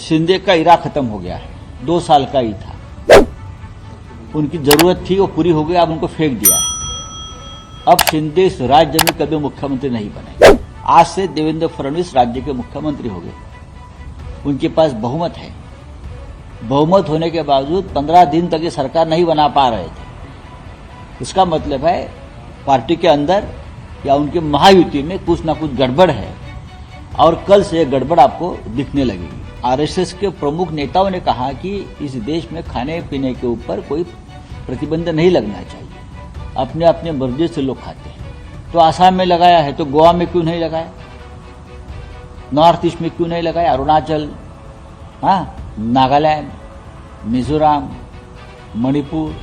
शिंदे का इरा खत्म हो गया है। 2 साल का ही था, उनकी जरूरत थी, वो पूरी हो गई, अब उनको फेंक दिया है। अब शिंदे इस राज्य में कभी मुख्यमंत्री नहीं बने। आज से देवेंद्र फडणवीस राज्य के मुख्यमंत्री हो गए। उनके पास बहुमत है। बहुमत होने के बावजूद 15 दिन तक ये सरकार नहीं बना पा रहे थे। इसका मतलब है पार्टी के अंदर या उनके महायुति में कुछ ना कुछ गड़बड़ है, और कल से ये गड़बड़ आपको दिखने लगेगी। आरएसएस के प्रमुख नेताओं ने कहा कि इस देश में खाने पीने के ऊपर कोई प्रतिबंध नहीं लगना चाहिए, अपने अपने मर्जी से लोग खाते हैं। तो आसाम में लगाया है तो गोवा में क्यों नहीं लगाया, नॉर्थ ईस्ट में क्यों नहीं लगाया, अरुणाचल, नागालैंड, मिजोरम, मणिपुर,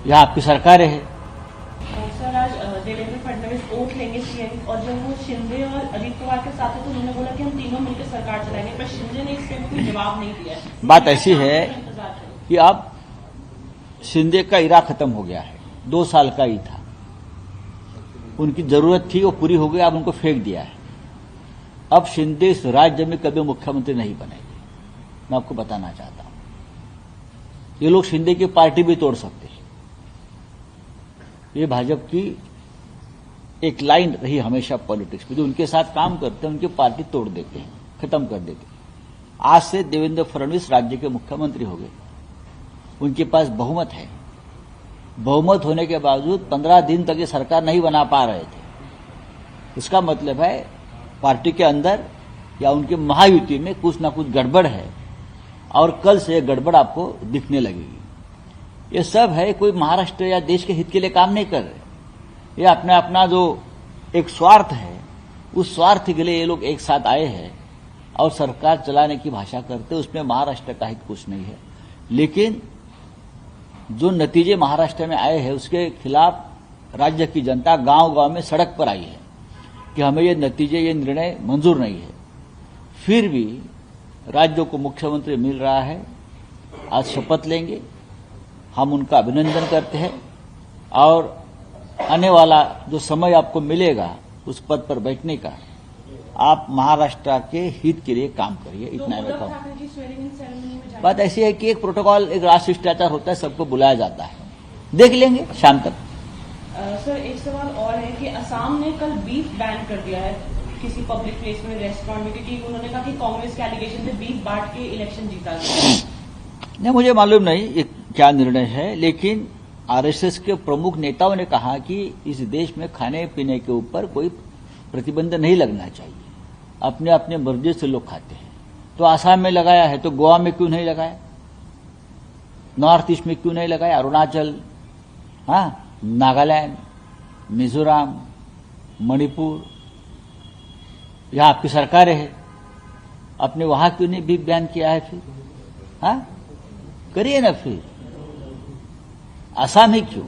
यहाँ आपकी सरकारें हैं। सर, आज देवेंद्र फडणवीस वोट लेंगे सीएम, और जब वो शिंदे और अजित पवार के साथ है तो उन्होंने बोला कि हम तीनों मिलकर सरकार चलाएंगे, पर शिंदे ने इस पर कोई जवाब नहीं दिया। बात ऐसी है कि अब शिंदे का इरा खत्म हो गया है। 2 साल का ही था, उनकी जरूरत थी, वो पूरी हो गई, अब उनको फेंक दिया है। अब शिंदे इस राज्य में कभी मुख्यमंत्री नहीं बनेंगे। मैं आपको बताना चाहता हूं, ये लोग शिंदे की पार्टी भी तोड़ सकते हैं। ये भाजपा की एक लाइन रही हमेशा पॉलिटिक्स में, जो उनके साथ काम करते हैं उनकी पार्टी तोड़ देते हैं, खत्म कर देते हैं। आज से देवेंद्र फडणवीस राज्य के मुख्यमंत्री हो गए। उनके पास बहुमत है। बहुमत होने के बावजूद 15 दिन तक ये सरकार नहीं बना पा रहे थे। इसका मतलब है पार्टी के अंदर या उनके महायुति में कुछ ना कुछ गड़बड़ है, और कल से ये गड़बड़ आपको दिखने लगेगी। ये सब है, कोई महाराष्ट्र या देश के हित के लिए काम नहीं कर रहे। ये अपना अपना जो एक स्वार्थ है, उस स्वार्थ के लिए ये लोग एक साथ आए हैं और सरकार चलाने की भाषा करते, उसमें महाराष्ट्र का हित कुछ नहीं है। लेकिन जो नतीजे महाराष्ट्र में आए हैं उसके खिलाफ राज्य की जनता गांव गांव में सड़क पर आई है कि हमें ये नतीजे, ये निर्णय मंजूर नहीं है। फिर भी राज्य को मुख्यमंत्री मिल रहा है, आज शपथ लेंगे, हम उनका अभिनंदन करते हैं, और आने वाला जो समय आपको मिलेगा उस पद पर बैठने का, आप महाराष्ट्र के हित के लिए काम करिए। इतना मैं कहूँ। बात ऐसी है कि एक प्रोटोकॉल, एक राष्ट्रीय शिष्टाचार होता है, सबको बुलाया जाता है, देख लेंगे शाम तक। सर, एक सवाल और है कि असम ने कल बीफ बैन कर दिया है किसी पब्लिक प्लेस में, रेस्टोरेंट में, क्योंकि उन्होंने कहा कि कांग्रेस के एलिगेशन थे बीफ बांट के इलेक्शन जीता गया। नहीं, मुझे मालूम नहीं ये क्या निर्णय है, लेकिन आरएसएस के प्रमुख नेताओं ने कहा कि इस देश में खाने पीने के ऊपर कोई प्रतिबंध नहीं लगना चाहिए, अपने अपने मर्जी से लोग खाते हैं। तो आसाम में लगाया है तो गोवा में क्यों नहीं लगाया, नॉर्थ ईस्ट में क्यों नहीं लगाया, अरुणाचल, नागालैंड, मिजोरम, मणिपुर, यहाँ आपकी सरकारें हैं, अपने वहां क्यों नहीं भी बैन किया है? फिर करिए ना, फिर आसाम ही क्यों,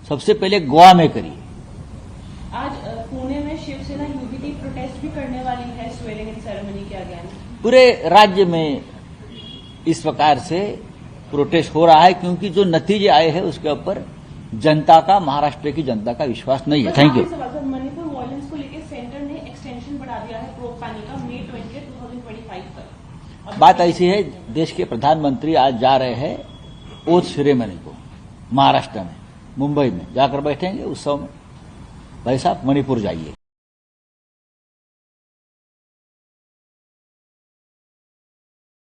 सबसे पहले गोवा में करिए। आज पुणे में शिवसेना यूबीटी प्रोटेस्ट भी करने वाली है स्वेरिंग इन सेरेमनी के अगेंस्ट। पूरे राज्य में इस प्रकार से प्रोटेस्ट हो रहा है, क्योंकि जो नतीजे आए हैं उसके ऊपर जनता का, महाराष्ट्र की जनता का विश्वास नहीं है। Thank you. मणिपुर वायलेंस को लेकर सेंटर ने एक्सटेंशन बढ़ा दिया है प्रोब पानी का मई 20, 2025 तक। बात ऐसी है, देश के प्रधानमंत्री आज जा रहे हैं ओथ सेरेमनी को महाराष्ट्र में, मुंबई में जाकर बैठेंगे उत्सव में। भाई साहब, मणिपुर जाइए।